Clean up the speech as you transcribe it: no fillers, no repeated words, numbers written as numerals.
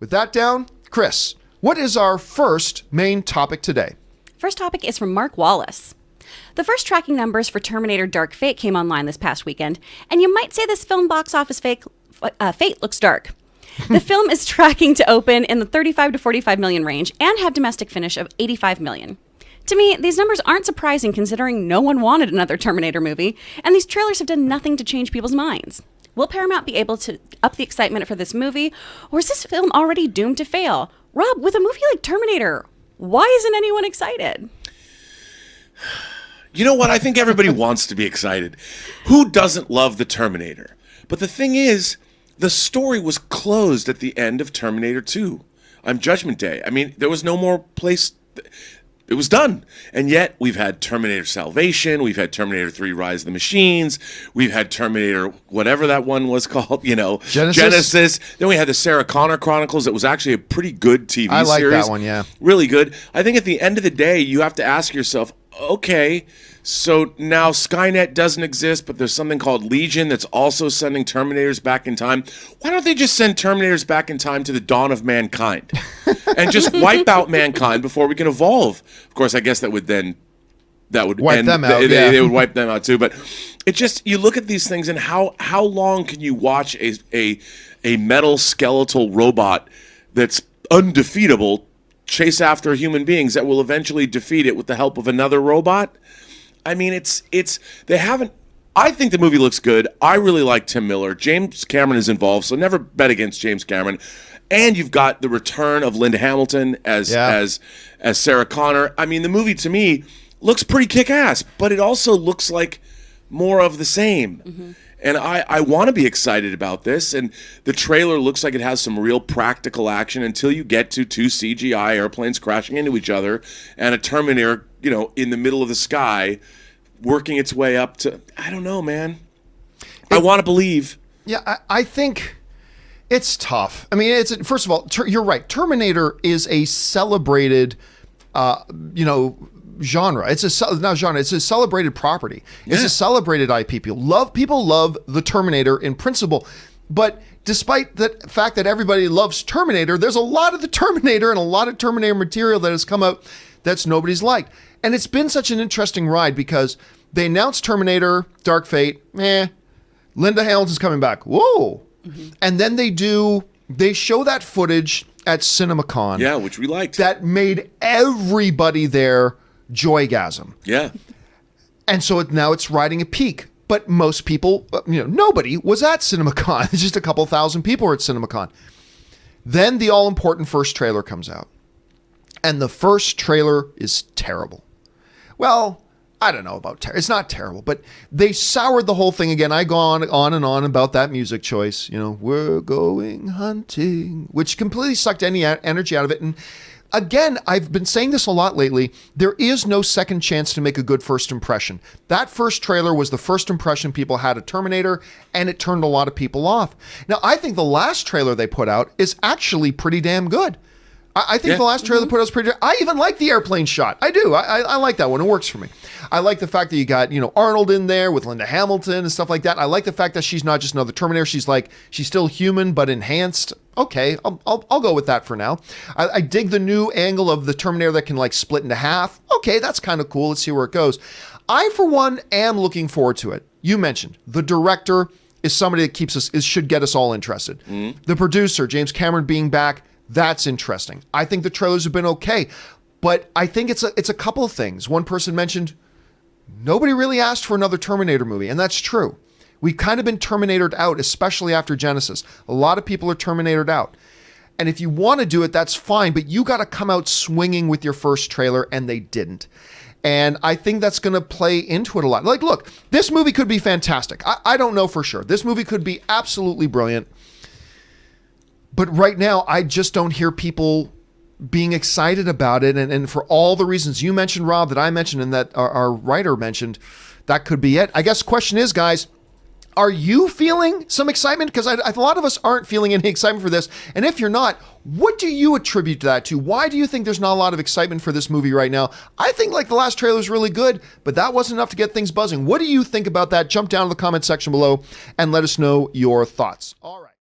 With that down, Chris, what is our first main topic today? First topic is from Mark Wallace. The first tracking numbers for Terminator Dark Fate came online this past weekend, and you might say this film box office fate looks dark. The film is tracking to open in the 35 to 45 million range and have domestic finish of 85 million. To me, these numbers aren't surprising considering no one wanted another Terminator movie, and these trailers have done nothing to change people's minds. Will Paramount be able to up the excitement for this movie, or is this film already doomed to fail? Rob, with a movie like Terminator, why isn't anyone excited? You know what? I think everybody wants to be excited. Who doesn't love the Terminator? But the thing is, the story was closed at the end of Terminator 2 on Judgment Day. I mean, there was no more place. It was done. And yet, we've had Terminator Salvation. We've had Terminator 3 Rise of the Machines. We've had Terminator, whatever that one was called, Genesis. Then we had the Sarah Connor Chronicles. It was actually a pretty good TV series. I like that one, yeah. Really good. I think at the end of the day, you have to ask yourself, okay, so now Skynet doesn't exist, but there's something called Legion that's also sending Terminators back in time. Why don't they just send Terminators back in time to the dawn of mankind and just wipe out mankind before we can evolve? Of course, I guess that would wipe end them out. They would wipe them out too. But it just, you look at these things and how long can you watch a metal skeletal robot that's undefeatable chase after human beings that will eventually defeat it with the help of another robot? I mean, they haven't. I think the movie looks good. I really like Tim Miller. James Cameron is involved, so never bet against James Cameron. And you've got the return of Linda Hamilton as Sarah Connor. I mean, the movie to me looks pretty kick-ass, but it also looks like more of the same. Mm-hmm. And I want to be excited about this. And the trailer looks like it has some real practical action until you get to two CGI airplanes crashing into each other and a Terminator, in the middle of the sky working its way up to, I don't know, man. I want to believe. Yeah, I think it's tough. I mean, first of all, you're right. Terminator is a celebrated, genre. It's a celebrated property. It's a celebrated IP. People love the Terminator in principle, but despite the fact that everybody loves Terminator, there's a lot of the Terminator and a lot of Terminator material that has come out that's nobody's liked. And it's been such an interesting ride because they announced Terminator Dark Fate. Linda Hamilton's coming back. Whoa. Mm-hmm. And then they show that footage at CinemaCon. Yeah, which we liked. That made everybody there joygasm. Yeah. And so now it's riding a peak. But most people, nobody was at CinemaCon. Just a couple thousand people were at CinemaCon. Then the all-important first trailer comes out. And the first trailer is terrible. Well, I don't know about terrible. It's not terrible, but they soured the whole thing again. I go on and on about that music choice. We're going hunting, which completely sucked any energy out of it. And again, I've been saying this a lot lately. There is no second chance to make a good first impression. That first trailer was the first impression people had of Terminator, and it turned a lot of people off. Now, I think the last trailer they put out is actually pretty damn good. I think the last trailer they put out was pretty good. I even like the airplane shot. I do. I like that one. It works for me. I like the fact that you got, Arnold in there with Linda Hamilton and stuff like that. I like the fact that she's not just another Terminator. She's still human, but enhanced. Okay, I'll go with that for now. I dig the new angle of the Terminator that can split into half. Okay, that's kind of cool. Let's see where it goes. I, for one, am looking forward to it. You mentioned the director is somebody that should get us all interested. Mm-hmm. The producer, James Cameron, being back, that's interesting. I think the trailers have been okay, but I think it's a couple of things. One person mentioned nobody really asked for another Terminator movie, and that's true. We've kind of been Terminatored out, especially after Genesis. A lot of people are Terminatored out. And if you want to do it, that's fine, but you got to come out swinging with your first trailer, and they didn't. And I think that's going to play into it a lot. Look, this movie could be fantastic. I don't know for sure. This movie could be absolutely brilliant. But right now, I just don't hear people being excited about it. And for all the reasons you mentioned, Rob, that I mentioned, and that our writer mentioned, that could be it. I guess the question is, guys, are you feeling some excitement? Because a lot of us aren't feeling any excitement for this. And if you're not, what do you attribute that to? Why do you think there's not a lot of excitement for this movie right now? I think the last trailer is really good, but that wasn't enough to get things buzzing. What do you think about that? Jump down to the comment section below and let us know your thoughts. All right.